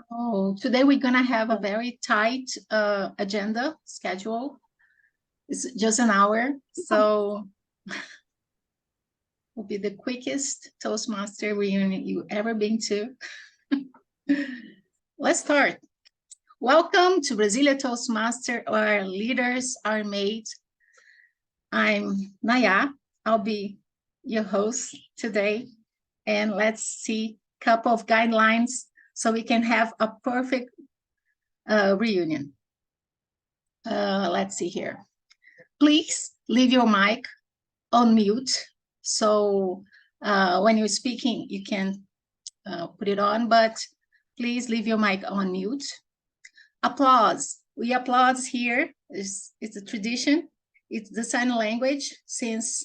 Oh, today we're gonna have a very tight agenda schedule. It's just an hour, so will be the quickest Toastmaster reunion you ever been to. Let's start. Welcome to Brasília Toastmaster, where leaders are made. I'm Naya. I'll be your host today, and let's see a couple of guidelines so we can have a perfect reunion. Let's see here. Please leave your mic on mute. So when you're speaking, you can put it on, but please leave your mic on mute. Applause. We applaud here. It's a tradition. It's the sign language. Since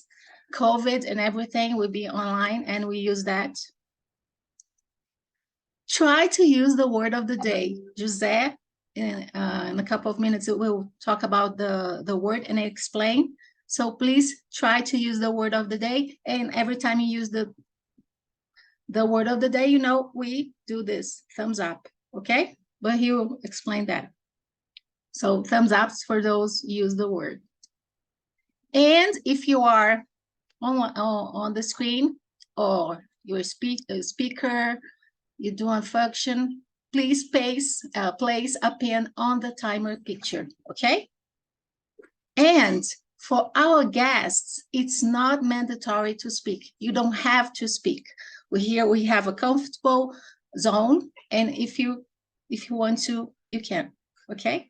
COVID and everything will be online, and we use that. Try to use the word of the day. José, in a couple of minutes, we'll talk about the word and explain. So please try to use the word of the day. And every time you use the word of the day, you know, we do this, thumbs up, okay? But he will explain that. So thumbs ups for those who use the word. And if you are on the screen or you're a speaker, you do a function, please place a pen on the timer picture, okay? And for our guests, it's not mandatory to speak. You don't have to speak. Here we have a comfortable zone, and if you want to, you can, okay?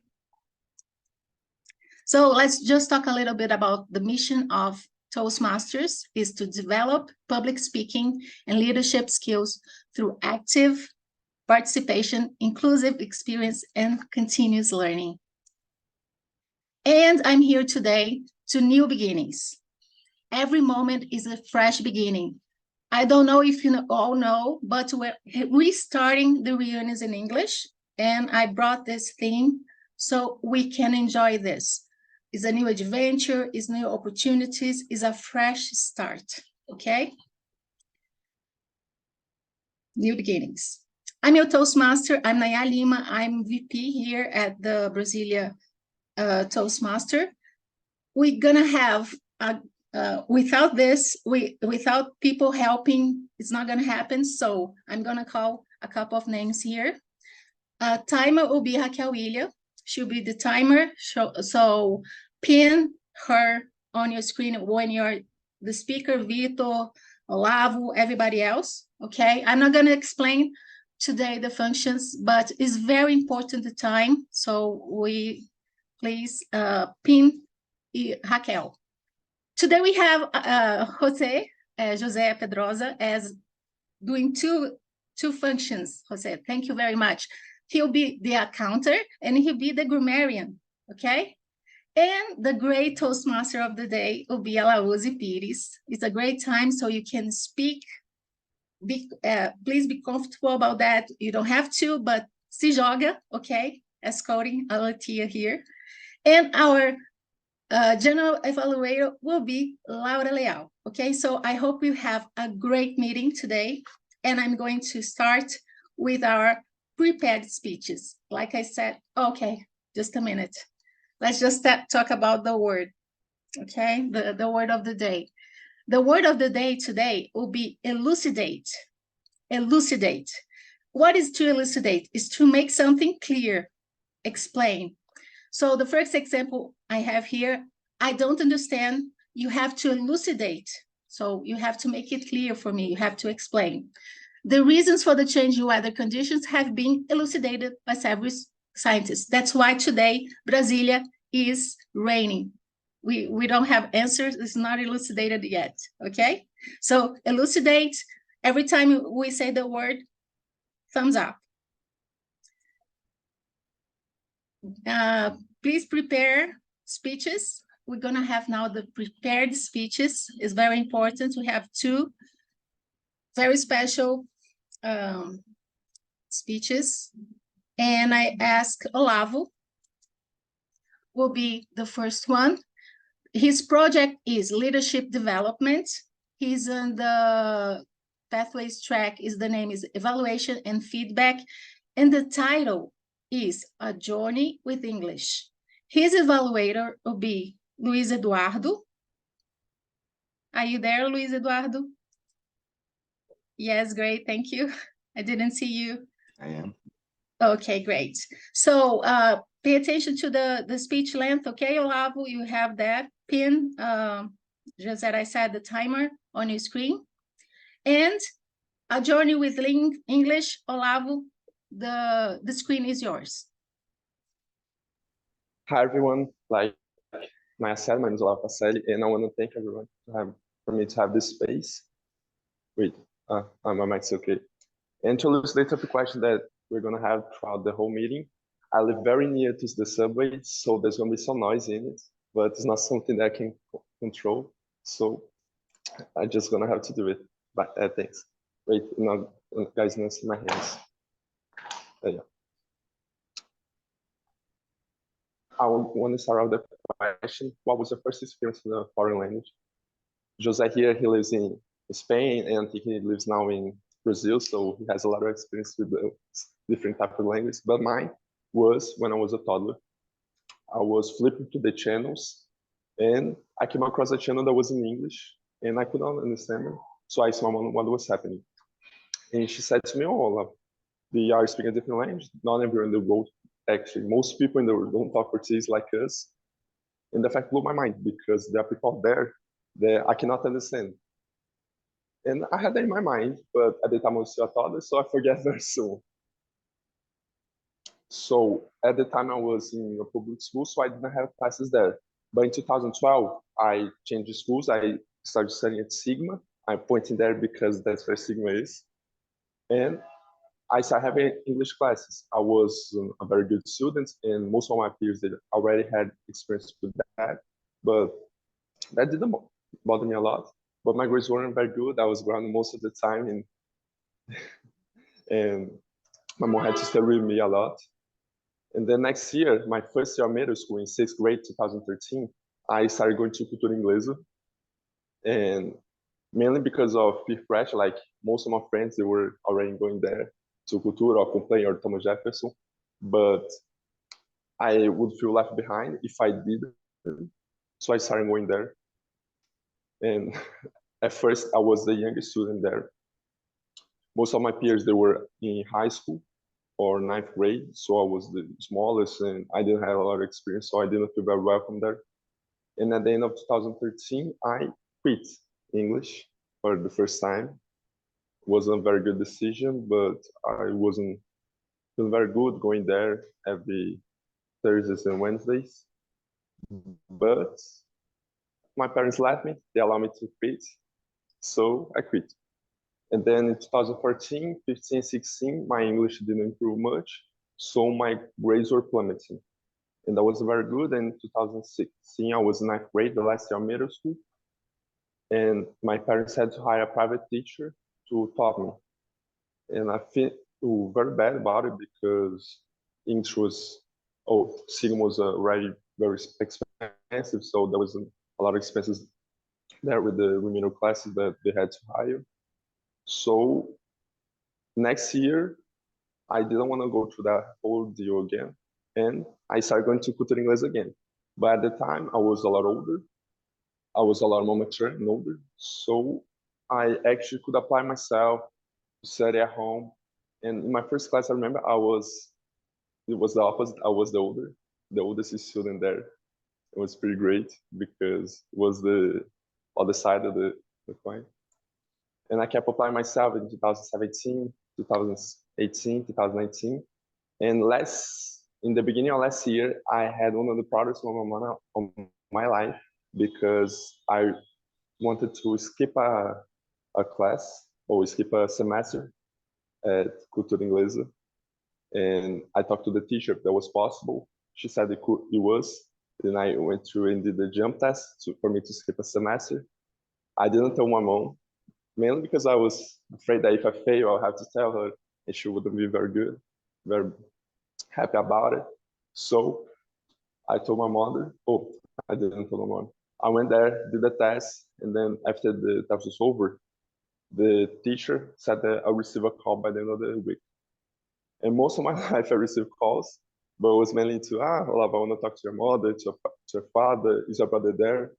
So let's just talk a little bit about the mission of Toastmasters is to develop public speaking and leadership skills through active participation, inclusive experience, and continuous learning. And I'm here today to new beginnings. Every moment is a fresh beginning. I don't know if you all know, but we're restarting the reunions in English, and I brought this theme so we can enjoy this. It's a new adventure, it's new opportunities, it's a fresh start, okay? New beginnings. I'm your Toastmaster, I'm Naya Lima, I'm VP here at the Brasília Toastmaster. We're gonna have, without this, without people helping, it's not gonna happen, so I'm gonna call a couple of names here. Timer will be Raquel Willia. She'll be the timer, so pin her on your screen when you're the speaker, Vitor, Olavo, everybody else, okay? I'm not gonna explain today the functions, but it's very important the time, so we please pin Raquel. Today we have José Pedrosa as doing two functions. José, thank you very much. He'll be the accountant and he'll be the grammarian, okay? And the great Toastmaster of the day will be Alaúzi Pires. It's a great time so you can speak. Please be comfortable about that. You don't have to, but se joga, okay? Escorting Alatia here. And our general evaluator will be Laura Leal, okay? So I hope you have a great meeting today. And I'm going to start with our prepared speeches. Like I said, okay, just a minute. Let's just talk about the word, okay? The word of the day. The word of the day today will be elucidate. Elucidate. What is to elucidate? Is to make something clear, explain. So the first example I have here, I don't understand. You have to elucidate. So you have to make it clear for me. You have to explain. The reasons for the change in weather conditions have been elucidated by several scientists. That's why today Brasília is raining. We don't have answers. It's not elucidated yet, okay? So elucidate, every time we say the word, thumbs up. Please prepare speeches. We're gonna have now the prepared speeches. It's very important. We have two very special speeches. And I ask Olavo, will be the first one. His project is leadership development. He's on the pathways track, the name is evaluation and feedback. And the title is A Journey with English. His evaluator will be Luiz Eduardo. Are you there, Luiz Eduardo? Yes, great, thank you. I didn't see you. I am. Okay, great. So pay attention to the speech length, okay, Olavo? You have that pin, just as I said, the timer on your screen. And A Journey with English, Olavo, the screen is yours. Hi, everyone. Like Maya said, my name is OLAVO PACELLI, and I want to thank everyone for me to have this space. Wait, my mic's okay. And to elucidate the question that we're going to have throughout the whole meeting, I live very near to the subway, so there's going to be some noise in it, but it's not something that I can control. So I'm just going to have to do it. But thanks. Wait, now, guys, not see my hands. Yeah. I want to start out the question. What was your first experience in a foreign language? Jose here, he lives in Spain, and I think he lives now in Brazil, so he has a lot of experience with the different type of language. But mine was when I was a toddler. I was flipping to the channels, and I came across a channel that was in English, and I could not understand it. So I asked my mom what was happening. And she said to me, oh, they are speaking a different language. Not everyone in the world, actually, most people in the world don't talk Portuguese like us. And the fact blew my mind because there are people there that I cannot understand. And I had that in my mind, but at the time I was still a toddler, so I forget very soon. So at the time I was in a public school, so I didn't have classes there. But in 2012, I changed schools. I started studying at Sigma. I'm pointing there because that's where Sigma is. And I started having English classes. I was a very good student, and most of my peers they already had experience with that. But that didn't bother me a lot. But my grades weren't very good. I was grounded most of the time, and my mom had to stay with me a lot. And then next year, my first year of middle school in 6th grade, 2013, I started going to Cultura Inglesa. And mainly because of peer pressure, like most of my friends, they were already going there to Cultura or Complain or Thomas Jefferson. But I would feel left behind if I didn't. So I started going there. And at first, I was the youngest student there. Most of my peers, they were in high school or 9th grade, so I was the smallest, and I didn't have a lot of experience, so I didn't feel very welcome there. And at the end of 2013, I quit English for the first time. It wasn't a very good decision, but I wasn't feeling very good going there every Thursdays and Wednesdays. But my parents let me, they allowed me to quit, so I quit. And then in 2014, 15, 16, my English didn't improve much, so my grades were plummeting. And that was very good. And in 2016, I was in 9th grade, the last year of middle school. And my parents had to hire a private teacher to taught me. And I feel very bad about it because English was, Sigma was already very expensive, so there was a lot of expenses there with the remedial classes that they had to hire. So next year, I didn't want to go through that whole deal again. And I started going to Cultura Inglesa again. But at the time, I was a lot older. I was a lot more mature and older. So I actually could apply myself to study at home. And in my first class, I remember it was the opposite. I was the oldest student there. It was pretty great because it was the other side of the coin. And I kept applying myself in 2017, 2018, 2019. And in the beginning of last year, I had one of the proudest moments of my life because I wanted to skip a class or skip a semester at Cultura Inglesa. And I talked to the teacher if that was possible. She said it was. Then I went through and did the jump test for me to skip a semester. I didn't tell my mom, mainly because I was afraid that if I fail, I'll have to tell her, and she wouldn't be very happy about it. So I told my mother, I didn't tell my mom. I went there, did the test, and then after the test was over, the teacher said that I'll receive a call by the end of the week. And most of my life I received calls, but it was mainly to, Olavo, I want to talk to your mother, to your father, is your brother there?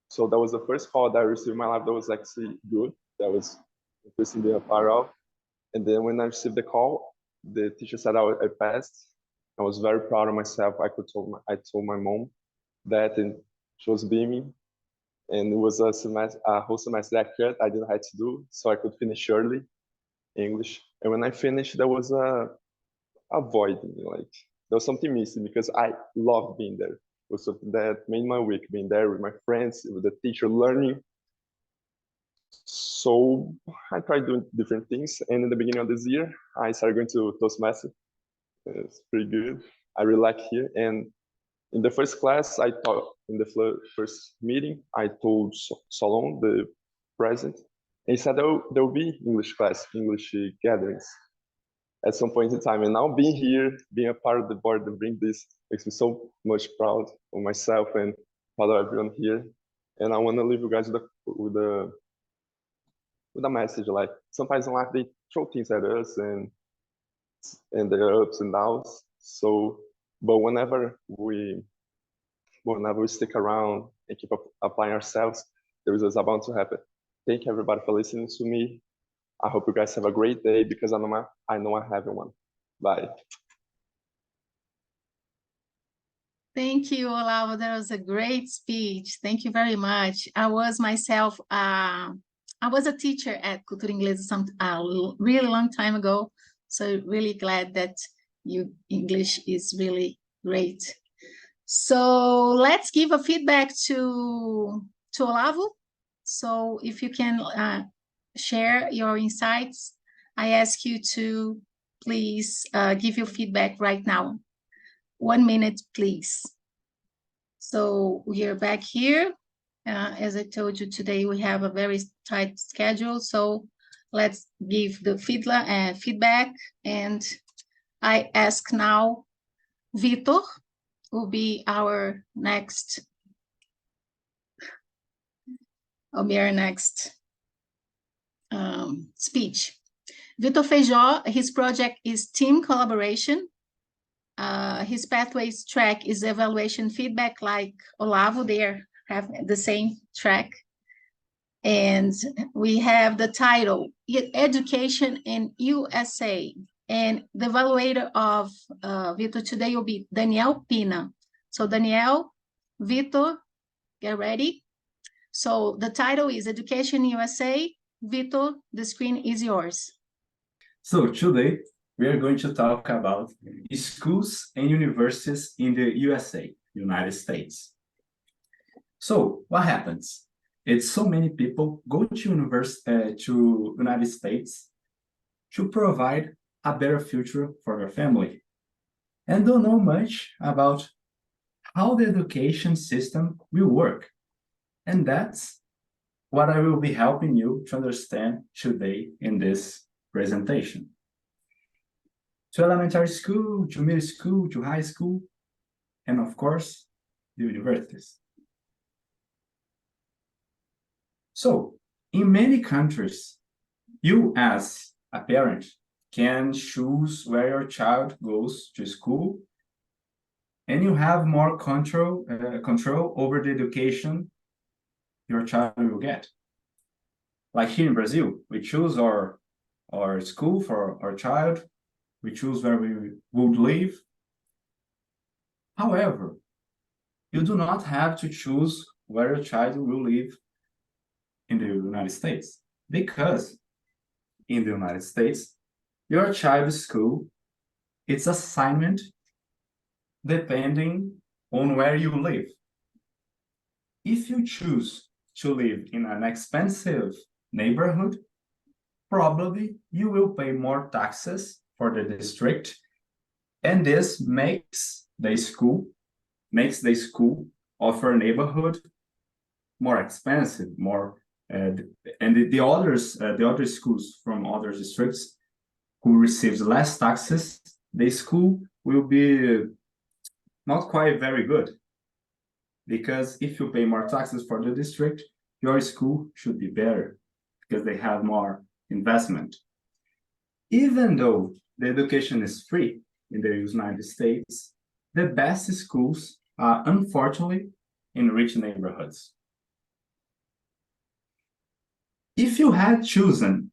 So that was the first call that I received in my life that was actually good, that was interesting to be a part of. And then when I received the call, the teacher said I passed. I was very proud of myself. I told my mom that, and she was beaming. And it was a whole semester that I didn't have to do, so I could finish early English. And when I finished, there was a void in me, like there was something missing because I loved being there. It was something that made my week, being there with my friends, with the teacher, learning. So I tried doing different things, and in the beginning of this year, I started going to Toastmasters. It's pretty good. I really like here, and in the first class, I taught in the first meeting, I told Solon, the president, and he said there will be English class, English gatherings at some point in time. And now being here, being a part of the board and bring this makes me so much proud of myself and proud of everyone here. And I want to leave you guys with a message. Like sometimes in life they throw things at us and there are ups and downs. So, but whenever we stick around and keep applying ourselves, the results are bound to happen. Thank you everybody for listening to me. I hope you guys have a great day because I know I have one. Bye. Thank you, Olavo. That was a great speech. Thank you very much. I was myself, I was a teacher at Cultura Inglesa a really long time ago. So really glad that your English is really great. So let's give a feedback to Olavo. So if you can share your insights, I ask you to please give your feedback right now. 1 minute, please. So we are back here. As I told you today, we have a very tight schedule. So let's give the feedback. And I ask now, Vitor will be our next speech. Vitor Feijó, his project is team collaboration. His pathways track is evaluation feedback, like Olavo, they have the same track. And we have the title, Education in USA. And the evaluator of Vitor today will be Daniel Pina. So Daniel, Vitor, get ready. So the title is Education USA. Vitor, the screen is yours. So today, we are going to talk about schools and universities in the USA, United States. So what happens? It's so many people go to United States to provide a better future for their family and don't know much about how the education system will work. And that's what I will be helping you to understand today in this presentation. To elementary school, to middle school, to high school, and of course, the universities. So, in many countries, you as a parent can choose where your child goes to school, and you have more control over the education your child will get. Like here in Brazil, we choose our school for our child, we choose where we would live. However, you do not have to choose where your child will live in the United States, because in the United States, your child's school, it's assignment depending on where you live. If you choose to live in an expensive neighborhood, probably you will pay more taxes for the district, and this makes the school of your neighborhood more expensive, and the other schools from other districts who receives less taxes, the school will be not quite very good, because if you pay more taxes for the district, your school should be better because they have more investment. Even though the education is free in the United States, the best schools are unfortunately in rich neighborhoods. If you had chosen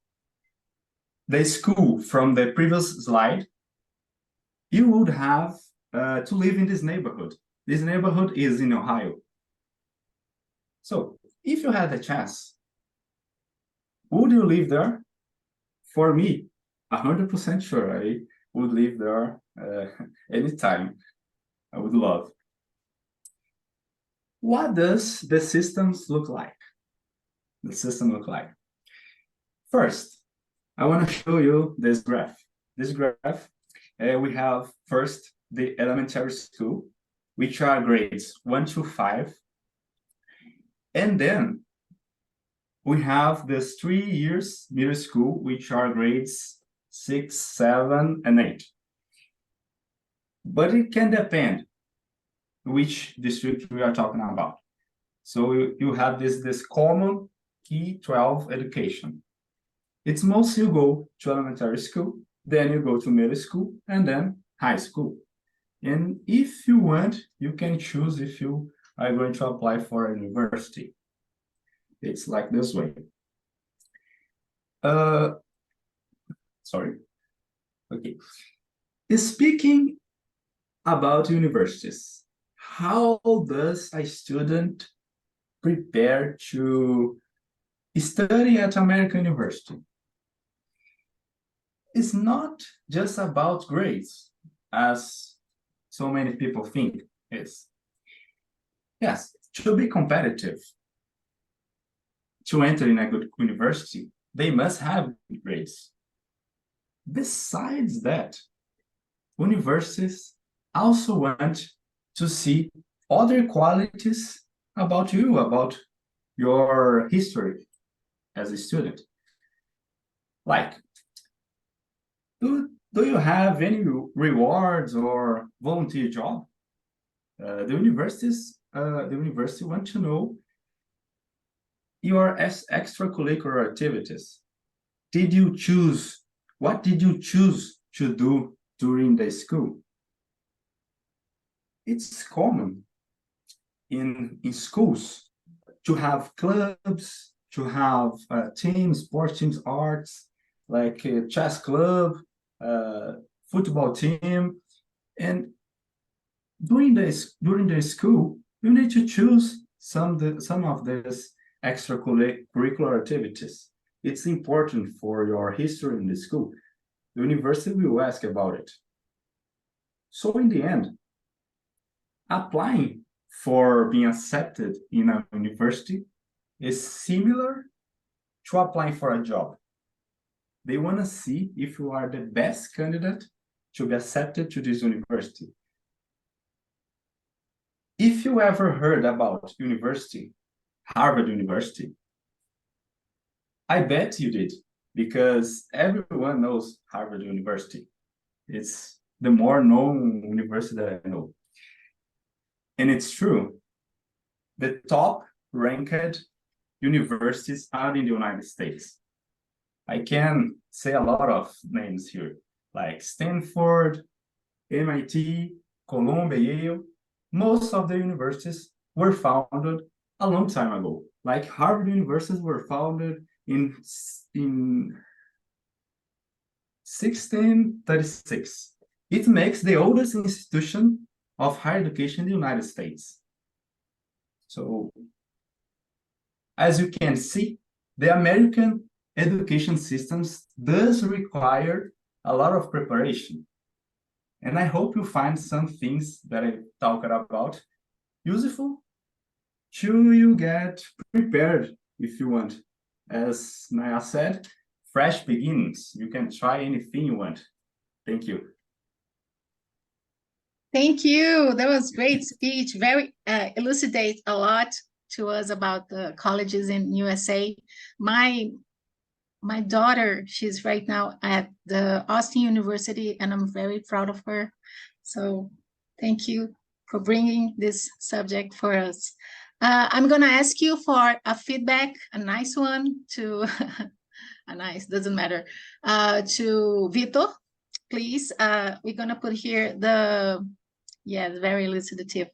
the school from the previous slide, you would have to live in this neighborhood. This neighborhood is in Ohio. So if you had the chance, would you live there? For me, 100% sure I would live there anytime. I would love. What does the systems look like? The system look like. First, I want to show you this graph. This graph, we have first the elementary school, which are grades 1 to 5. And then we have this 3 years middle school, which are grades 6, 7, and 8. But it can depend which district we are talking about. So you have this common K-12 education. It's mostly you go to elementary school, then you go to middle school, and then high school. And if you want, you can choose if you are going to apply for a university. It's like this way. Sorry. Okay. Speaking about universities, how does a student prepare to study at American University? It's not just about grades, as so many people think it is. Yes, to be competitive, to enter in a good university, they must have good grades. Besides that, universities also want to see other qualities about you, about your history as a student. Like, do you have any rewards or volunteer job? The university want to know your extracurricular activities. What did you choose to do during the school? It's common in schools to have clubs, to have teams, sports teams, arts, like a chess club, football team. And during the school, you need to choose some of these extracurricular activities. It's important for your history in the school. The university will ask about it. So in the end, applying for being accepted in a university is similar to applying for a job. They want to see if you are the best candidate to be accepted to this university. If you ever heard about university, Harvard University, I bet you did, because everyone knows Harvard University. It's the more known university that I know. And it's true. The top ranked universities are in the United States. I can say a lot of names here, like Stanford, MIT, Columbia, Yale. Most of the universities were founded a long time ago. Like Harvard University were founded in 1636. It makes the oldest institution of higher education in the United States. So, as you can see, the American education systems does require a lot of preparation. And I hope you find some things that I talked about useful to you get prepared if you want. As Naya said, fresh beginnings. You can try anything you want. Thank you. Thank you. That was great speech. Very elucidate a lot to us about the colleges in USA. My daughter, she's right now at the Austin University, and I'm very proud of her. So thank you for bringing this subject for us. I'm going to ask you for a feedback, a nice one to, a nice, doesn't matter, to Vitor. please, we're gonna put here the, yeah, very elucidative.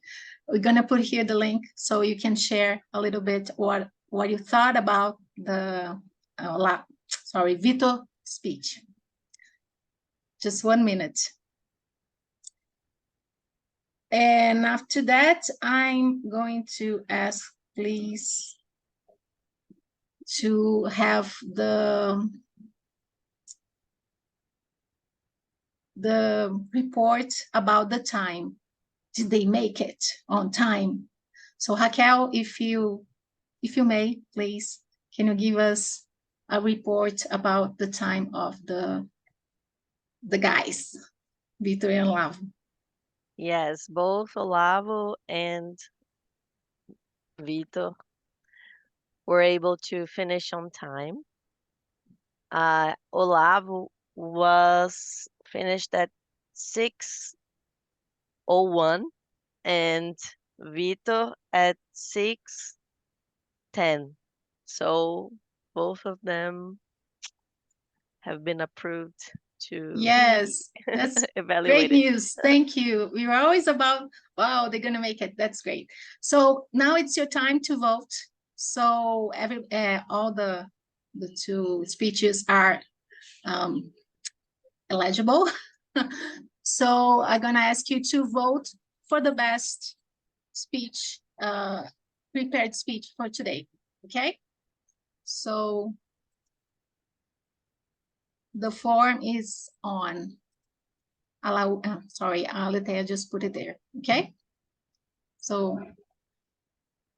We're gonna put here the link so you can share a little bit what you thought about the Vito speech. Just 1 minute. And after that, I'm going to ask, please, to have the report about the time. Did they make it on time? So Raquel, if you may, please, can you give us a report about the time of the guys, Vitor and Olavo? Yes, both Olavo and Vitor were able to finish on time. Olavo was finished at 6:01 and Vitor at 6:10. So both of them have been approved to Yes, that's evaluated. great news. Thank you. We were always about, wow, they're gonna make it. That's great. So now it's your time to vote. So all the two speeches are eligible. So I'm gonna ask you to vote for the best speech, prepared speech for today. Okay? So the form is on. Sorry, Aletheia just put it there. Okay? So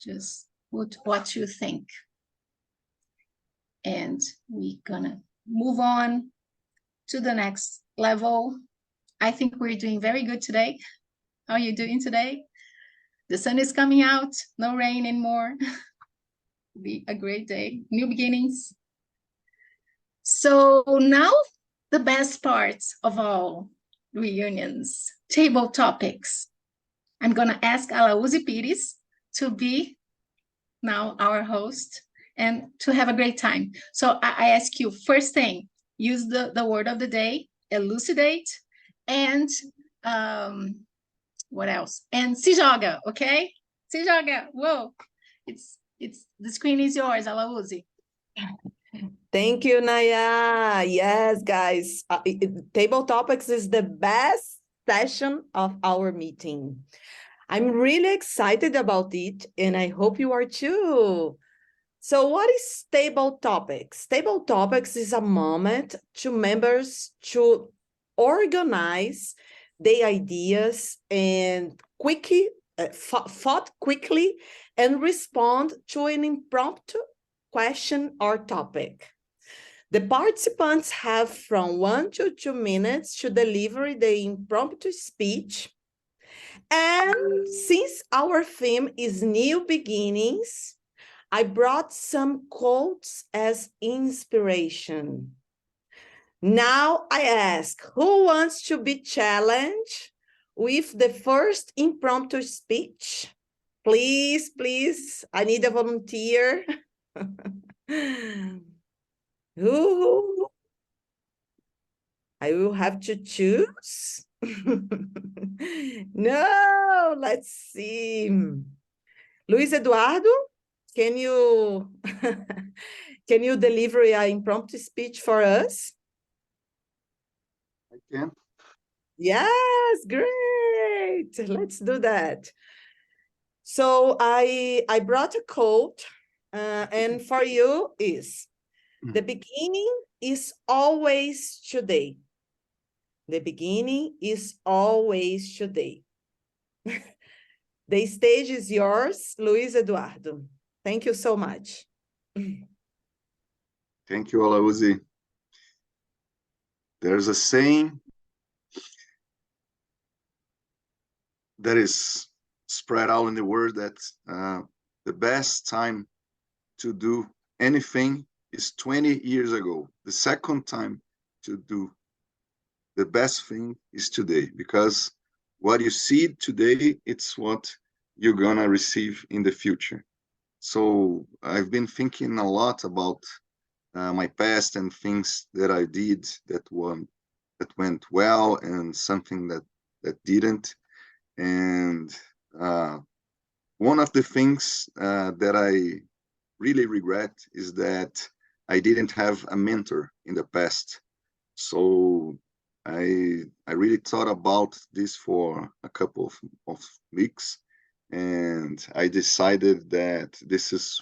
just put what you think. And we're gonna move on to the next level. I think we're doing very good today. How are you doing today? The sun is coming out, no rain anymore. Be a great day, new beginnings. So now the best parts of all reunions, table topics. I'm gonna ask Alaúzi Pires to be now our host and to have a great time. So I ask you, first thing, use the word of the day, elucidate, and what else? And se joga, okay? Se joga, whoa. It's the screen is yours, Alaúzi. Thank you, Naya. Yes, guys, Table Topics is the best session of our meeting. I'm really excited about it, and I hope you are too. So what is Table Topics? Table Topics is a moment to members to organize the ideas and thought quickly and respond to an impromptu question or topic. The participants have from 1 to 2 minutes to deliver the impromptu speech. And since our theme is new beginnings, I brought some quotes as inspiration. Now I ask, who wants to be challenged with the first impromptu speech? Please, please, I need a volunteer. Who? I will have to choose. No, let's see. Luis Eduardo, can you can you deliver an impromptu speech for us? I can. Yes, great. Let's do that. So I brought a quote, and for you is, the beginning is always today. The beginning is always today. The stage is yours, Luis Eduardo. Thank you so much. Thank you, Alaúzi. There's a saying that is spread out in the world that the best time to do anything is 20 years ago. The second time to do the best thing is today, because what you see today, it's what you're gonna receive in the future. So I've been thinking a lot about my past and things that I did that that went well and something that didn't. And one of the things that I really regret is that I didn't have a mentor in the past. So I really thought about this for a couple of weeks, and I decided that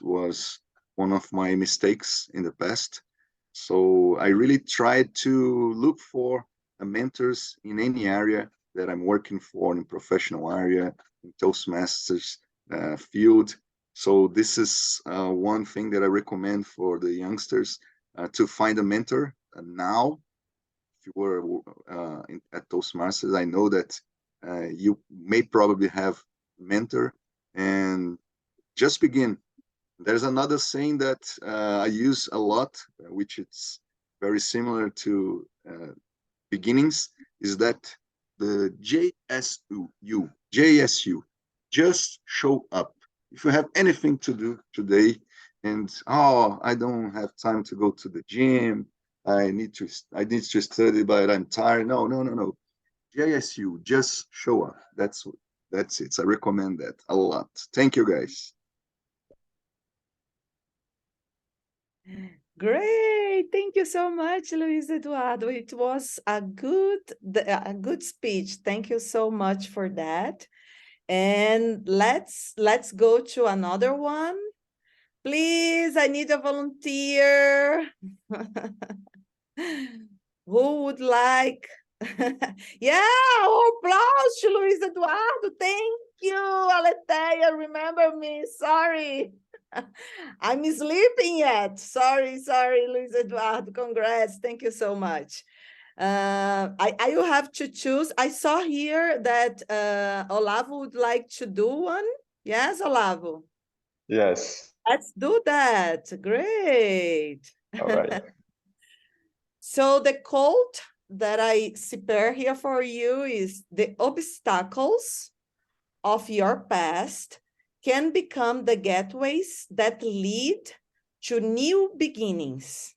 was one of my mistakes in the past. So I really tried to look for mentors in any area that I'm working for, in professional area, in Toastmasters field. So this is one thing that I recommend for the youngsters, to find a mentor now. If you were at Toastmasters, I know that you may probably have a mentor, and just begin. There's another saying that I use a lot, which is very similar to beginnings, is that the JSU, just show up. If you have anything to do today, and I don't have time to go to the gym, I need to study, but I'm tired. No. JSU, just show up. That's it. I recommend that a lot. Thank you, guys. Great. Thank you so much, Luis Eduardo. It was a good speech. Thank you so much for that. And let's go to another one. Please, I need a volunteer. Who would like? Yeah, applause to Luis Eduardo. Thank you, Aletheia. Remember me. Sorry. I'm sleeping yet. Sorry, Luis Eduardo. Congrats. Thank you so much. I will have to choose. I saw here that Olavo would like to do one. Yes, Olavo? Yes. Let's do that. Great. All right. So the quote that I prepare here for you is: the obstacles of your past can become the gateways that lead to new beginnings.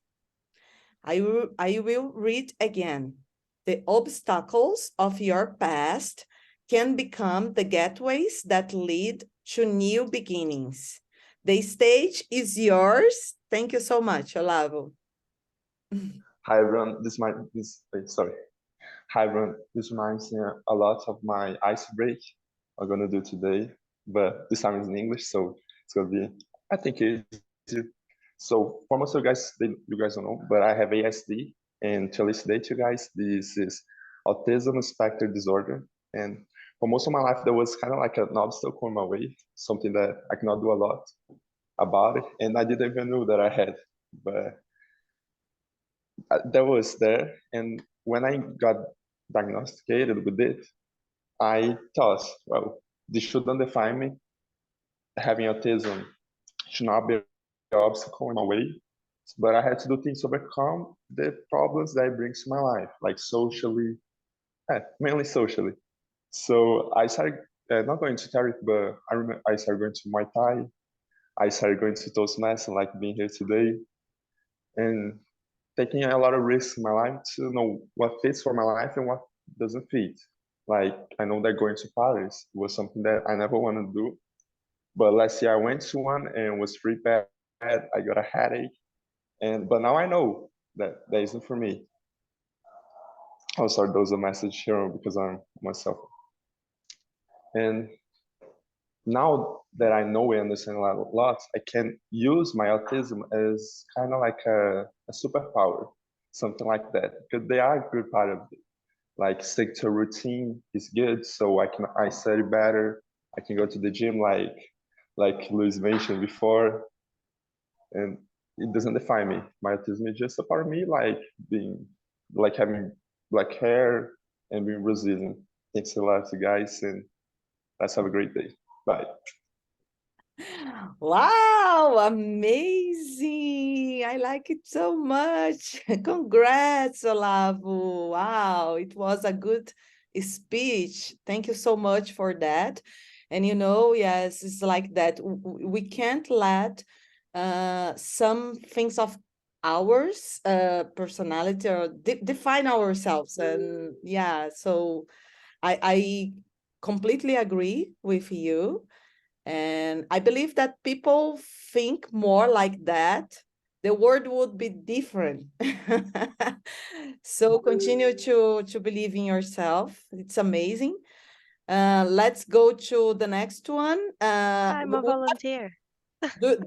I will read again. The obstacles of your past can become the gateways that lead to new beginnings. The stage is yours. Thank you so much, Olavo. Hi everyone. Hi everyone. This reminds me a lot of my ice break I'm gonna do today, but this time it's in English, so it's gonna be, I think, easy. So for most of you guys don't know, but I have ASD, and to elucidate you guys, this is autism spectrum disorder. And for most of my life, there was kind of like an obstacle in my way, something that I cannot do a lot about it, and I didn't even know that I had, but that was there. And when I got diagnosticated with it, I thought, well, this shouldn't define me. Having autism should not be an obstacle in my way, but I had to do things to overcome the problems that it brings to my life, like socially, mainly socially. So I started not going to therapy, but I started going to Muay Thai. I started going to Toastmasters, like being here today, and taking a lot of risks in my life to know what fits for my life and what doesn't fit. Like, I know that going to Paris was something that I never wanted to do, but last year I went to one and was pretty bad. I got a headache, but now I know that isn't for me. Oh, sorry, there was a message here because I'm myself. And now that I know and understand a lot, I can use my autism as kind of like a superpower, something like that, because they are a good part of it. Like, stick to a routine is good, so I study better. I can go to the gym, like Luis mentioned before, and it doesn't define me. My autism is just a part of me, like having black hair and being Brazilian. Thanks a lot, guys, and let's have a great day. Bye. Wow, amazing. I like it so much. Congrats, Olavo. Wow, it was a good speech. Thank you so much for that. And yes, it's like that. We can't let some things of our personality or define ourselves. And yeah, so I completely agree with you. And I believe that people think more like that, the world would be different. So continue to believe in yourself. It's amazing. Let's go to the next one. I'm a volunteer. Great.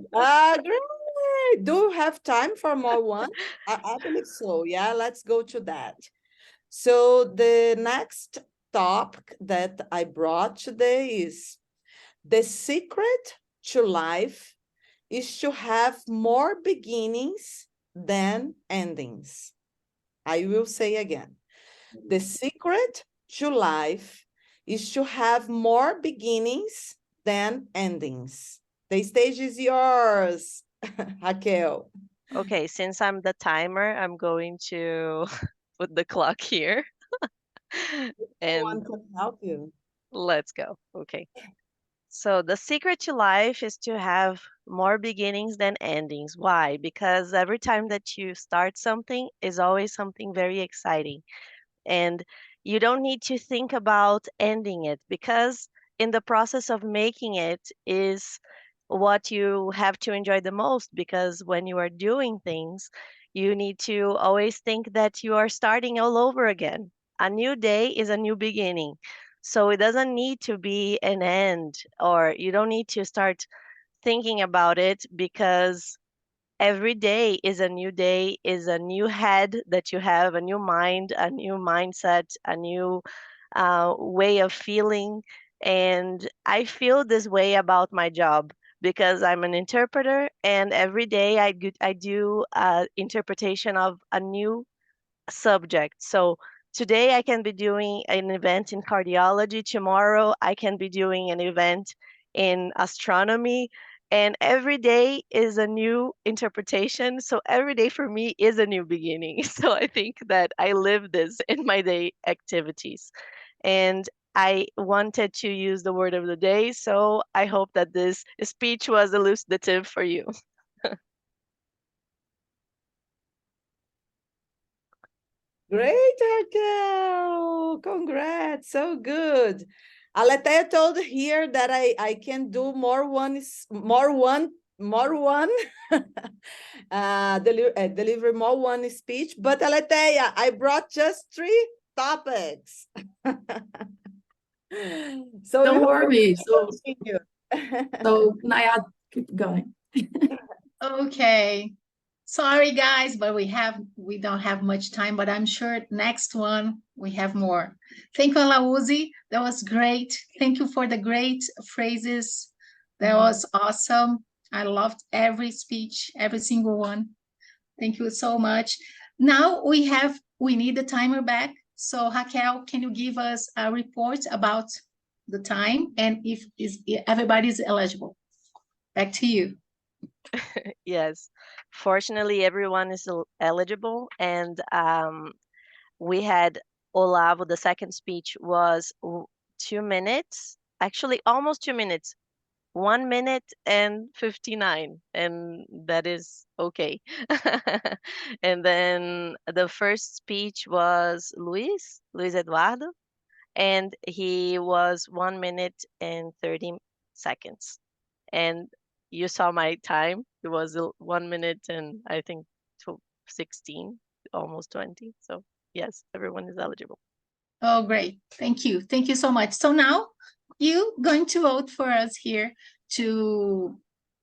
Do you have time for more one? I believe so. Yeah, let's go to that. So the next topic that I brought today is the secret to life is to have more beginnings than endings. I will say again. The secret to life is to have more beginnings than endings. The stage is yours, Raquel. Okay, since I'm the timer, I'm going to put the clock here. One And can help you. let's go. Okay. So the secret to life is to have more beginnings than endings. Why? Because every time that you start something is always something very exciting. And you don't need to think about ending it, because in the process of making it is what you have to enjoy the most, because when you are doing things, you need to always think that you are starting all over again. A new day is a new beginning. So it doesn't need to be an end, or you don't need to start thinking about it, because every day, is a new head that you have, a new mind, a new mindset, a new way of feeling. And I feel this way about my job because I'm an interpreter, and every day I do interpretation of a new subject. So today I can be doing an event in cardiology. Tomorrow I can be doing an event in astronomy. And every day is a new interpretation. So every day for me is a new beginning. So I think that I live this in my day activities. And I wanted to use the word of the day. So I hope that this speech was elucidative for you. Great, Raquel. Congrats. So good. Aletheia told here that I can do more one deliver more one speech, but Aletheia, I brought just 3 topics. So Don't you worry. continue. So Naya, keep going. Okay. Sorry, guys, but we don't have much time, but I'm sure next one we have more. Thank you, Alauzi. That was great. Thank you for the great phrases. That was awesome. I loved every speech, every single one. Thank you so much. Now we need the timer back. So Raquel, can you give us a report about the time and if everybody's eligible? Back to you. Yes. Fortunately, everyone is eligible. And we had Olavo, the second speech was 2 minutes, actually almost 2 minutes, 1 minute and 59, and that is okay. And then the first speech was Luis Eduardo, and he was 1 minute and 30 seconds. And you saw my time. It was 1 minute and I think 16, almost 20. So yes, everyone is eligible. Oh, great. Thank you. Thank you so much. So now you going to vote for us here to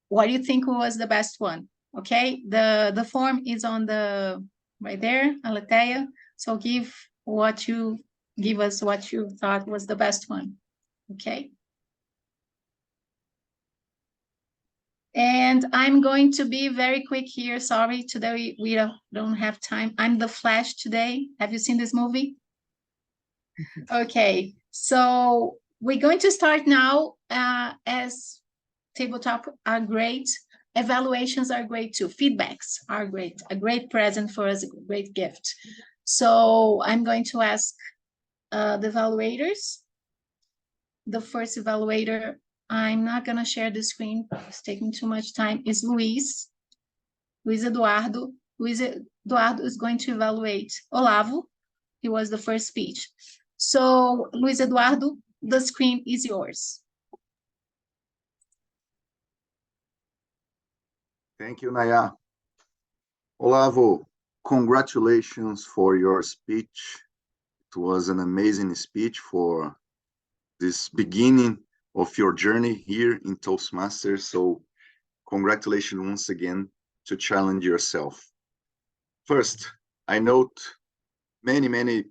what do you think was the best one? Okay, the form is on the right there, Aletheia. So give us what you thought was the best one. Okay. And I'm going to be very quick here. Sorry, today we don't have time. I'm the Flash today. Have you seen this movie? Okay, so we're going to start now. As tabletop are great, evaluations are great too, feedbacks are great, a great present for us, a great gift. So I'm going to ask the evaluators. The first evaluator, I'm not going to share the screen, it's taking too much time, is Luis Eduardo. Luis Eduardo is going to evaluate Olavo. He was the first speech. So, Luis Eduardo, the screen is yours. Thank you, Naya. Olavo, congratulations for your speech. It was an amazing speech for this beginning of your journey here in Toastmasters. So congratulations once again to challenge yourself. First, I note many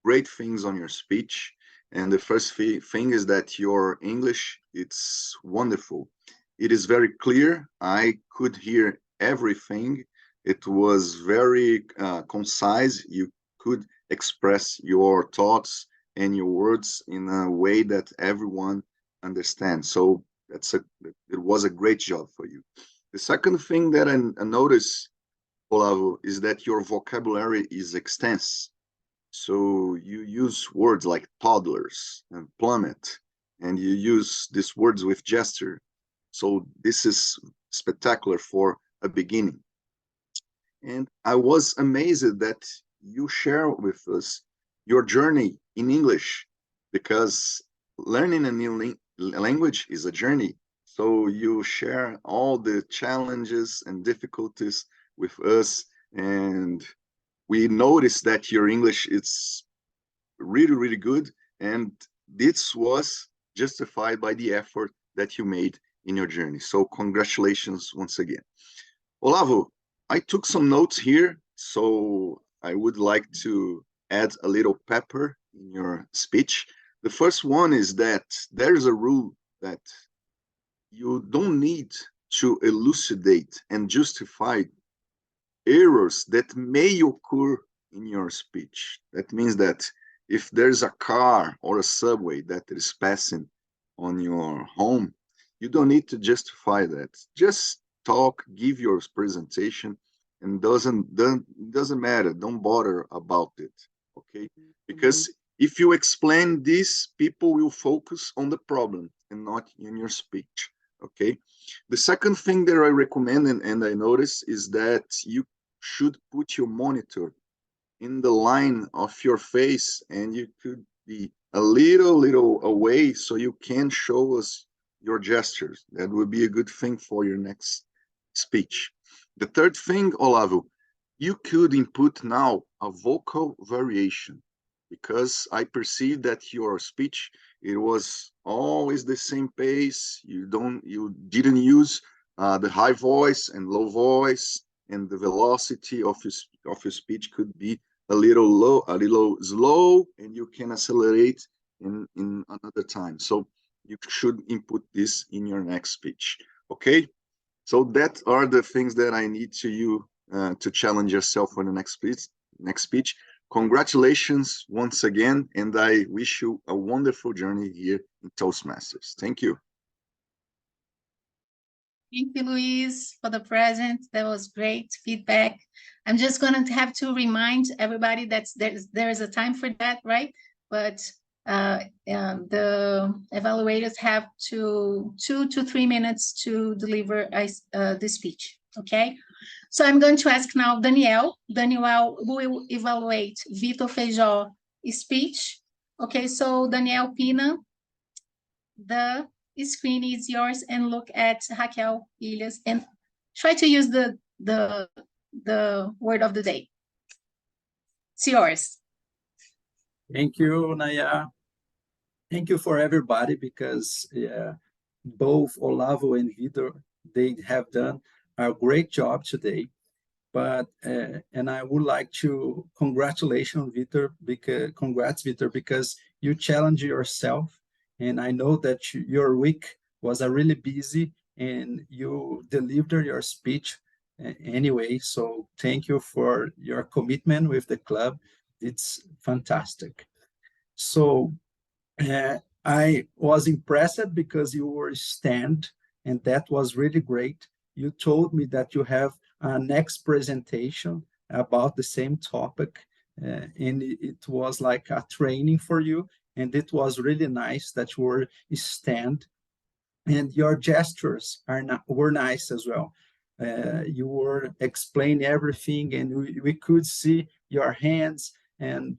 great things on your speech. And the first thing is that your English, it's wonderful. It is very clear. I could hear everything. It was very concise. You could express your thoughts and your words in a way that everyone understands. So it was a great job for you. The second thing that I noticed, Olavo, is that your vocabulary is extensive. So you use words like toddlers and plummet, and you use these words with gesture. So this is spectacular for a beginning. And I was amazed that you share with us your journey in English, because learning a new language is a journey. So you share all the challenges and difficulties with us, and we noticed that your English is really good, and this was justified by the effort that you made in your journey. So congratulations once again. Olavo, I took some notes here, so I would like to add a little pepper in your speech. The first one is that there's a rule that you don't need to elucidate and justify errors that may occur in your speech. That means that if there's a car or a subway that is passing on your home, you don't need to justify that. Just talk, give your presentation, and doesn't matter. Don't bother about it, okay? Because if you explain this, people will focus on the problem and not in your speech, okay? The second thing that I recommend and I notice is that you should put your monitor in the line of your face, and you could be a little away so you can show us your gestures. That would be a good thing for your next speech. The third thing, Olavo, you could input now a vocal variation, because I perceive that your speech, it was always the same pace. You didn't use the high voice and low voice, and the velocity of your speech could be a little slow, and you can accelerate in another time. So you should input this in your next speech, okay? So that are the things that I need you to challenge yourself for the next speech. Congratulations once again, and I wish you a wonderful journey here in Toastmasters. Thank you. Thank you, Luis, for the present. That was great feedback. I'm just going to have to remind everybody that there is a time for that, right? But the evaluators have 2 to 3 minutes to deliver the speech, okay? So I'm going to ask now Daniel. Daniel will evaluate Vitor Feijó speech. Okay, so Daniel Pina, the screen is yours, and look at Raquel Ilhas and try to use the word of the day. It's yours. Thank you, Naya. Thank you for everybody, because both Olavo and Vitor, they have done a great job today. But and I would like to congratulate Vitor, because you challenged yourself, and I know that your week was really busy, and you delivered your speech anyway. So thank you for your commitment with the club. It's fantastic. So I was impressed because you were stand, and that was really great. You told me that you have a next presentation about the same topic, and it was like a training for you, and it was really nice that you were stand, and your gestures were nice as well. You were explaining everything, and we could see your hands, and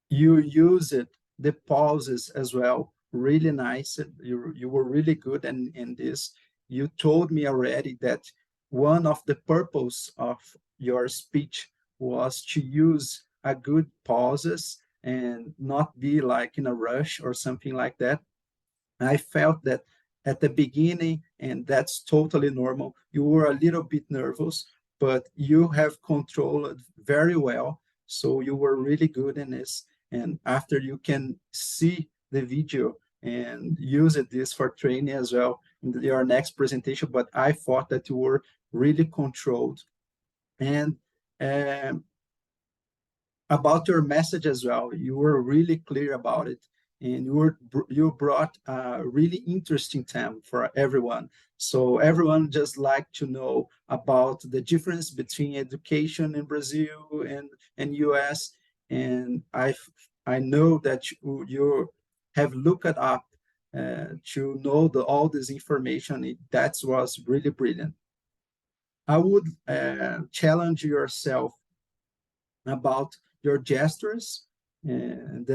you used the pauses as well. Really nice. You were really good in this. You told me already that one of the purpose of your speech was to use a good pauses and not be like in a rush or something like that. I felt that at the beginning, and that's totally normal, you were a little bit nervous, but you have controlled very well. So you were really good in this. And after you can see the video and use this for training as well in your next presentation, but I thought that you were really controlled. And about your message as well, you were really clear about it, and you brought a really interesting theme for everyone. So everyone just like to know about the difference between education in Brazil and US, and I know that you have looked up to know all this information. That was really brilliant. I would challenge yourself about your gestures and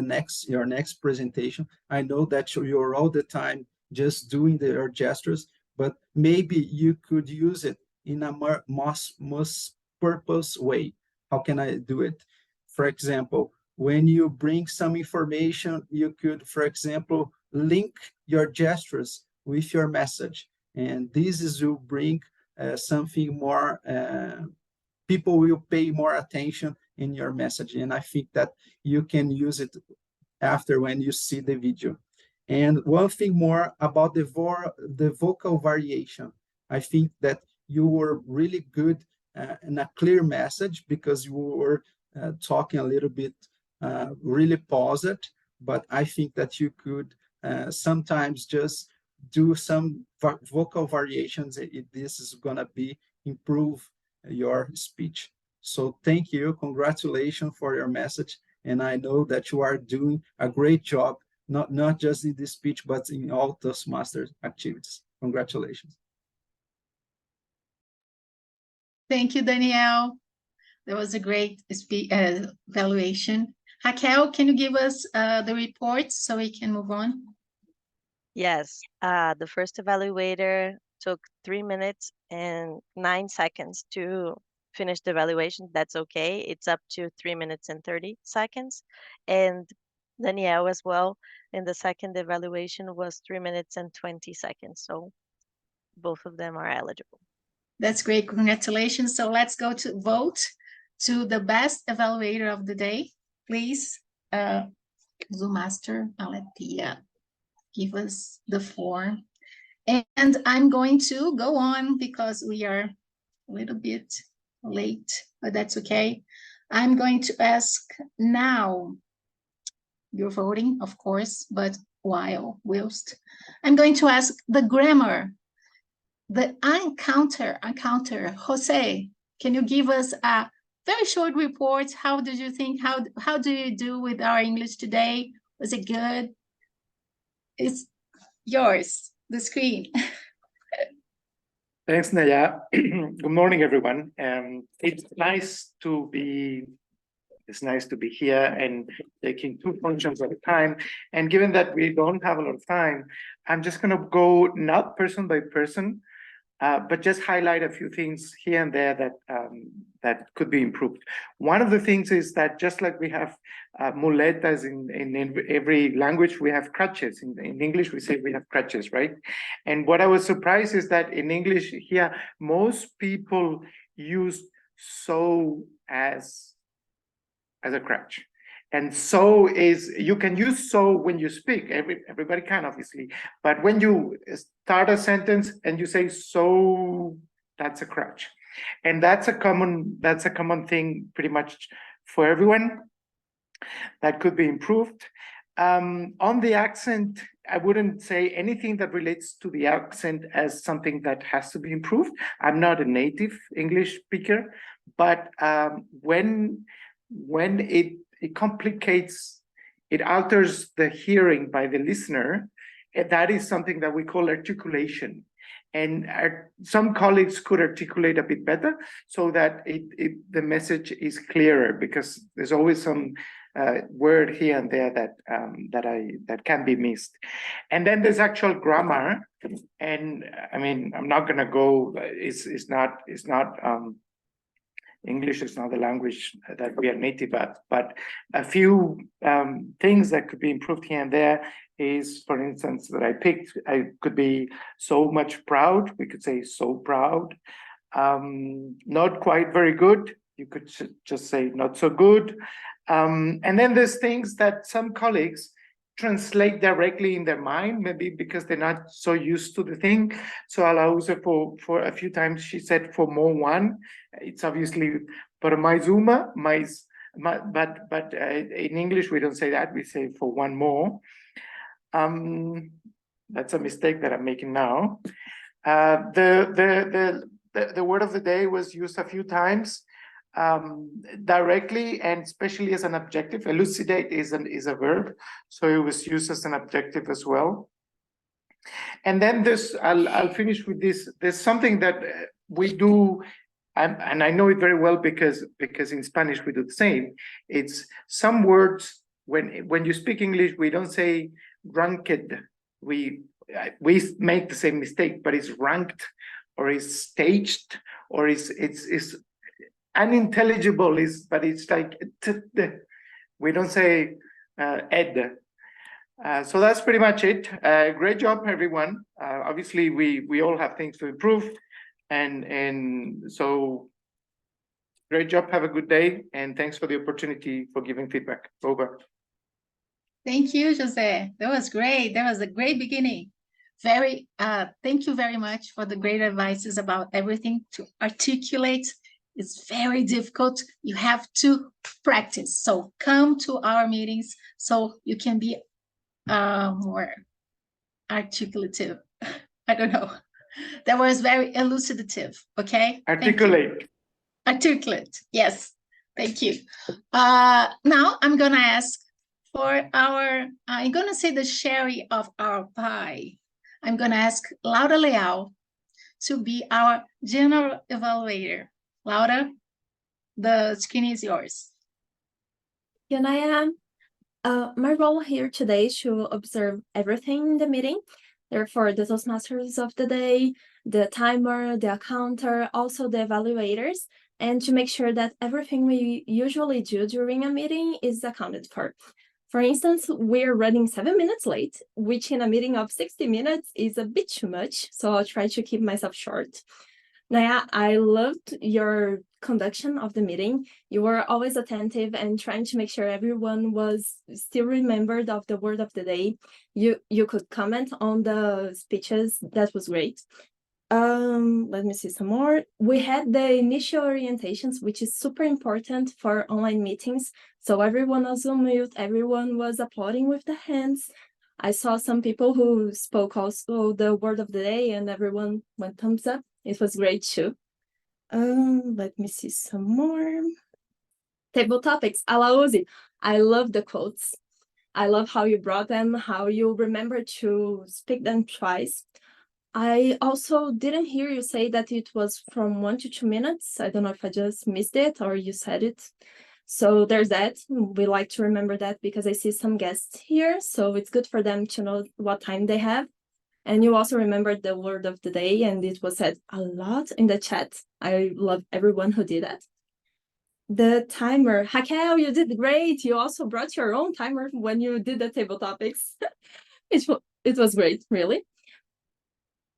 your next presentation. I know that you're all the time just doing your gestures, but maybe you could use it in a more purpose way. How can I do it? For example, when you bring some information, you could, for example, link your gestures with your message. And this will bring something more, people will pay more attention in your message. And I think that you can use it after when you see the video. And one thing more about the vocal variation. I think that you were really good in a clear message, because you were talking a little bit, really paused, but I think that you could sometimes just do some vocal variations. This is gonna be improve your speech. So thank you, congratulations for your message. And I know that you are doing a great job, not just in this speech, but in all Toastmasters activities. Congratulations. Thank you, Danielle. That was a great evaluation. Raquel, can you give us the report so we can move on? Yes, the first evaluator took 3 minutes and 9 seconds to finish the evaluation. That's okay. It's up to 3 minutes and 30 seconds. And Danielle as well, in the second evaluation was 3 minutes and 20 seconds. So both of them are eligible. That's great. Congratulations. So let's go to vote to the best evaluator of the day. Please, Zoom Master, I'll let Pia give us the form. And I'm going to go on because we are a little bit late, but that's okay. I'm going to ask now, you're voting, of course, but whilst, I'm going to ask the grammar, the encounter, Jose, can you give us a very short report? How did you think, how do you do with our English today? Was it good? It's yours, the screen. Thanks, Naya. Good morning, everyone. It's nice to be here and taking 2 functions at a time. And given that we don't have a lot of time, I'm just going to go not person by person, but just highlight a few things here and there that could be improved. One of the things is that just like we have muletas in every language, we have crutches. In English, we say we have crutches, right? And what I was surprised is that in English here, most people use so as a crutch. And so you can use so when you speak, everybody can obviously, but when you start a sentence and you say so, that's a crutch. And that's a common thing pretty much for everyone. That could be improved. On the accent, I wouldn't say anything that relates to the accent as something that has to be improved. I'm not a native English speaker, but when it complicates, it alters the hearing by the listener, that is something that we call articulation. and some colleagues could articulate a bit better so that the message is clearer, because there's always some word here and there that can be missed. And then there's actual grammar, and I mean, I'm not going to go. It's not English is not the language that we are native at, but a few things that could be improved here and there is, for instance, that I could be so much proud. We could say so proud. Not quite very good. You could just say not so good. And then there's things that some colleagues translate directly in their mind, maybe because they're not so used to the thing. So Alauza, for a few times, she said for more one. It's obviously para mais uma, but in English we don't say that. We say for one more. That's a mistake that I'm making now. The word of the day was used a few times. Directly and especially as an adjective. Elucidate is a verb, so it was used as an adjective as well. And then I'll finish with this. There's something that we do, and I know it very well because in Spanish we do the same. It's some words, when you speak English, we don't say ranked. We make the same mistake, but it's ranked, or is staged, or it's unintelligible, but it's like we don't say ed. So that's pretty much it. Great job, everyone. Obviously, we all have things to improve, and so great job. Have a good day, and thanks for the opportunity for giving feedback. Over. Thank you, Jose. That was great. That was a great beginning. Thank you very much for the great advices about everything to articulate. It's very difficult. You have to practice. So come to our meetings so you can be more articulative. I don't know. That was very elucidative. Okay. Articulate. Articulate. Yes. Thank you. Now I'm gonna ask for I'm gonna say the sherry of our pie. I'm gonna ask Laura Leal to be our general evaluator. Laura, the screen is yours. And I am. My role here today is to observe everything in the meeting. Therefore, the Toastmasters of the day, the timer, the counter, also the evaluators, and to make sure that everything we usually do during a meeting is accounted for. For instance, we're running 7 minutes late, which in a meeting of 60 minutes is a bit too much, so I'll try to keep myself short. Naya, I loved your conduction of the meeting. You were always attentive and trying to make sure everyone was still remembered of the word of the day. You could comment on the speeches. That was great. Let me see some more. We had the initial orientations, which is super important for online meetings. So everyone was on mute. Everyone was applauding with the hands. I saw some people who spoke also the word of the day and everyone went thumbs up. It was great too. Let me see some more. Table topics, Alauzi. I love the quotes. I love how you brought them, how you remember to speak them twice. I also didn't hear you say that it was from 1 to 2 minutes. I don't know if I just missed it or you said it. So there's that. We like to remember that because I see some guests here. So it's good for them to know what time they have. And you also remembered the word of the day, and it was said a lot in the chat. I love everyone who did that. The timer, Raquel, you did great. You also brought your own timer when you did the table topics. It was great, really.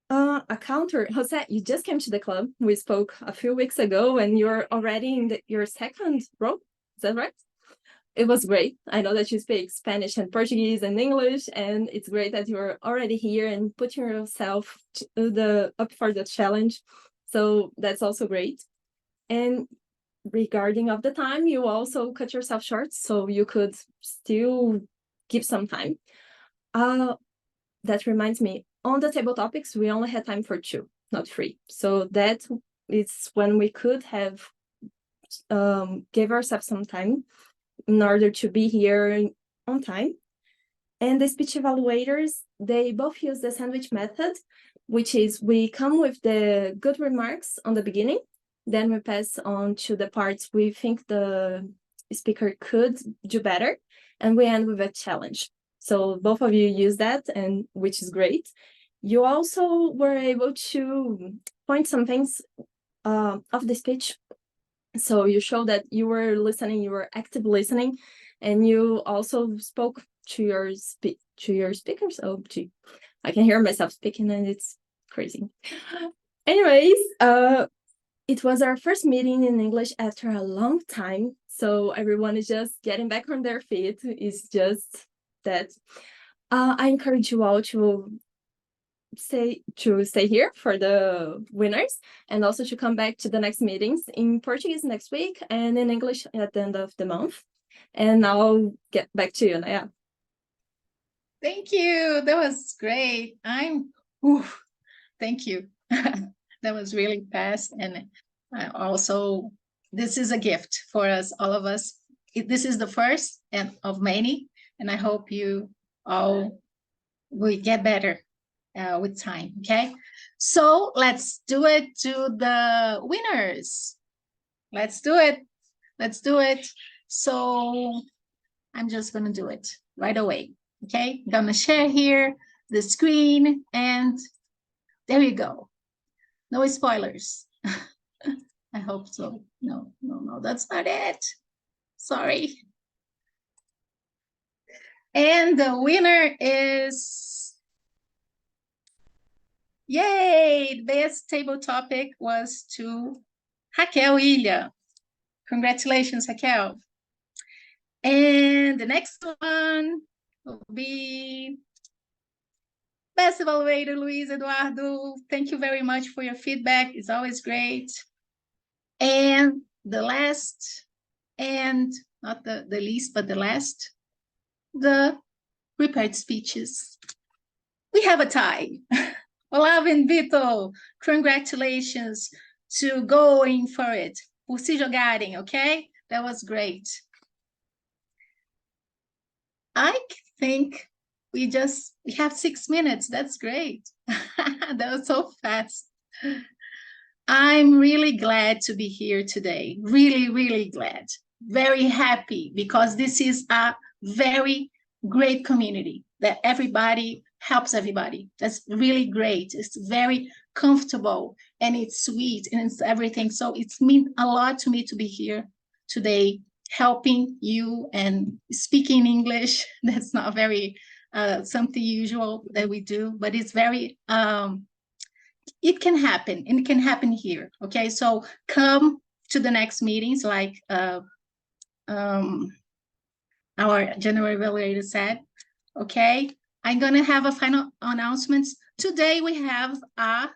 A counter, Jose, you just came to the club. We spoke a few weeks ago, and you're already in your second row. Is that right? It was great. I know that you speak Spanish and Portuguese and English, and it's great that you're already here and putting yourself up for the challenge. So that's also great. And regarding of the time, you also cut yourself short, so you could still give some time. That reminds me, on the table topics, we only had time for 2, not 3. So that is when we could have gave ourselves some time in order to be here on time. And the speech evaluators, they both use the sandwich method. which is we come with the good remarks on the beginning, then we pass on to the parts we think the speaker could do better, and we end with a challenge. So both of you use that, and which is great. You also were able to point some things of the speech. So you show that you were listening, you were active listening, and you also spoke to your speakers. Oh, gee, I can hear myself speaking, and it's crazy. Anyways, it was our first meeting in English after a long time, so everyone is just getting back on their feet. It's just that I encourage you all to stay here for the winners, and also to come back to the next meetings in Portuguese next week and in English at the end of the month. And I'll get back to you, Naya. Thank you. That was great. Thank you. That was really fast. And also, this is a gift for us, all of us. This is the first of many, and I hope you all will get better with time, okay? So let's do it to the winners. Let's do it. Let's do it. So I'm just gonna do it right away, okay? I'm gonna share here the screen, and there you go. No spoilers. I hope so. No, that's not it. Sorry. And the winner is, yay, the best table topic was to Raquel Ilha. Congratulations, Raquel. And the next one will be best evaluator, Luis Eduardo. Thank you very much for your feedback. It's always great. And the last, and not the least, but the last, the prepared speeches. We have a tie. Olavo and Vitor, congratulations to going for it. Por se jogarem, okay? That was great. I think we have 6 minutes. That's great. That was so fast. I'm really glad to be here today. Really, really glad. Very happy, because this is a very great community that everybody helps everybody. That's really great. It's very comfortable, and it's sweet, and it's everything. So it's meant a lot to me to be here today, helping you and speaking English. That's not very something usual that we do, but it's very it can happen, and it can happen here. Okay, so come to the next meetings, like our January evaluator said. Okay, I'm gonna have a final announcements. Today we have a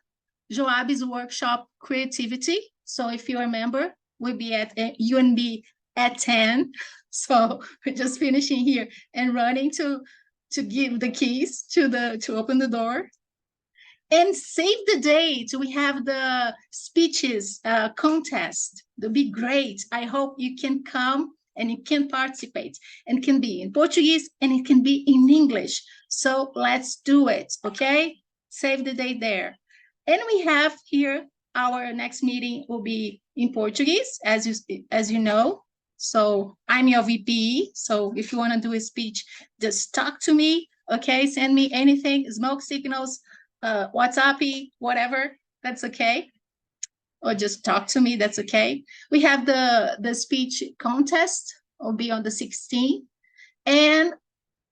Joab's workshop creativity. So if you're a member, we'll be at UNB at 10. So we're just finishing here and running to give the keys to open the door. And save the date. We have the speeches contest. It'll be great. I hope you can come and you can participate. And it can be in Portuguese and it can be in English. So let's do it, okay? Save the date there. And we have here, our next meeting will be in Portuguese, as you know. So I'm your VP. So if you want to do a speech, just talk to me, okay? Send me anything, smoke signals, WhatsApp, whatever, that's okay. Or just talk to me, that's okay. We have the speech contest, will be on the 16th. And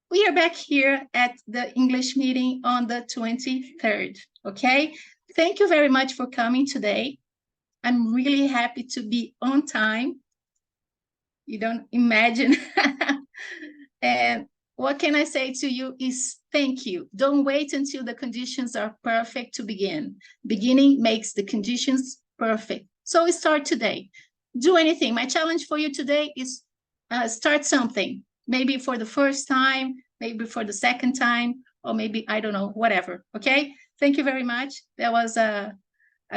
we are back here at the English meeting on the 23rd, okay? Thank you very much for coming today. I'm really happy to be on time. You don't imagine. And what can I say to you is thank you. Don't wait until the conditions are perfect to begin. Beginning makes the conditions perfect. So start today. Do anything. My challenge for you today is start something. Maybe for the first time, maybe for the second time, or maybe, I don't know, whatever. Okay? Thank you very much. That was a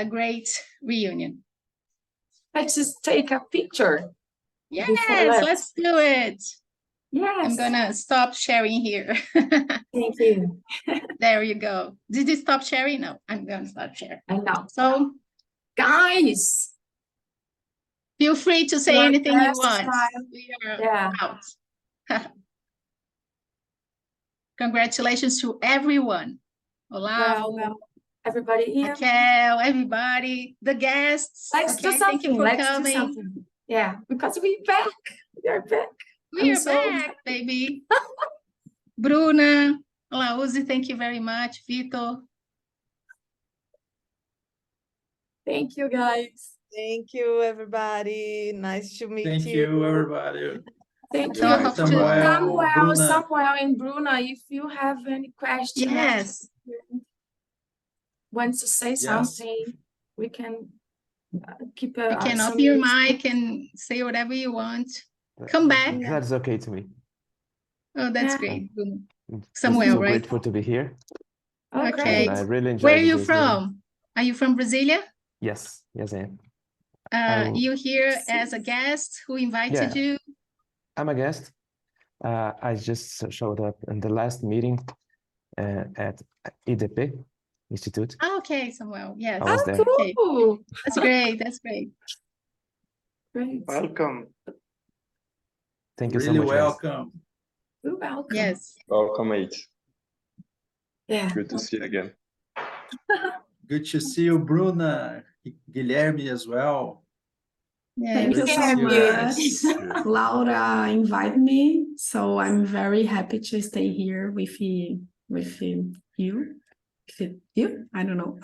great reunion. Let's just take a picture. Yes, let's do it. I'm Yes. gonna stop sharing here. Thank you. There you go. Did you stop sharing? No, I'm gonna stop sharing. I know. So Guys, feel free to say your anything you best want. style. We are Yeah. out. Congratulations to everyone. Olavo, Well, everybody here. Raquel, everybody, the guests. Let's do Okay, thank you something. for Let's do coming. something. Yeah, because we're back. We are back. We I'm are so back, baby. Bruna, Lauzi, thank you very much. Vitor. Thank you, guys. Thank you, everybody. Nice to meet Thank you, everybody. Thank So you. I hope to- Samuel, Bruna. Samuel and Bruna, if you have any questions, Yes. want to say something, we can keep You can some open your minutes. mic and say whatever you want. Come back. That's okay to me. Oh, that's Yeah. great. Bruna. Just Samuel, so right? grateful to be here. Oh, Okay. And I really enjoyed Where are you this meeting. from? Are you from Brasilia? Yes, yes, I am. You here as a guest? Who invited Yeah. you? I'm a guest. I just showed up in the last meeting at IDP Institute. Oh, okay, Samuel. Yes. I was there. Okay. Cool. That's great. That's great. Great. Welcome. Thank you so Really much, guys. welcome. You're welcome. Yes. Welcome, mate. Yeah. Good to see you again. Good to see you, Bruna. Guilherme as well. Thank Yes. you so much. Laura invited me, so I'm very happy to stay here with you. With you? I don't know.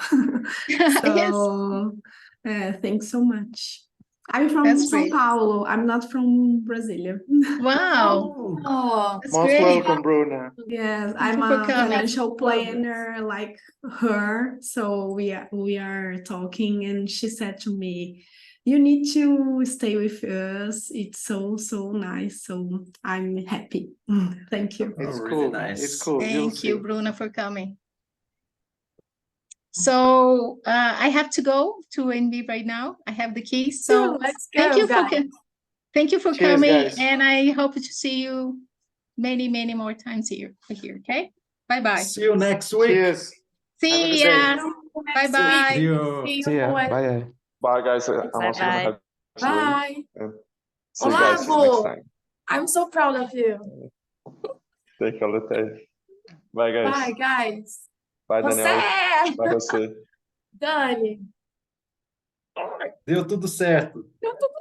Yes. So, thanks so much. I'm from That's São great. Paulo. I'm not from Brasília. Wow. Oh, That's Most great. welcome, Bruna. Yes, Thank I'm you for a coming. financial planner like her. So we are talking, and she said to me, "You need to stay with us. It's so nice." So I'm happy. Thank you. It's really cool. nice. It's cool. You'll Thank you, see. Bruna, for coming. So I have to go to NB right now. I have the keys. So Let's thank go, you for guys. thank you for Cheers, coming, guys. and I hope to see you many more times here. Okay. Bye bye. See you next week. Cheers. Have a See good day. ya. Bye bye. See you. See ya. Bye. Bye, guys. I'm also gonna Bye-bye. have to leave. Bye. And see you guys next Olavo. time. I'm so proud of you. Take a look. Bye, guys. Bye, guys. Bye, Daniel. Você! Bye, você. Dani. Deu tudo certo. Deu tudo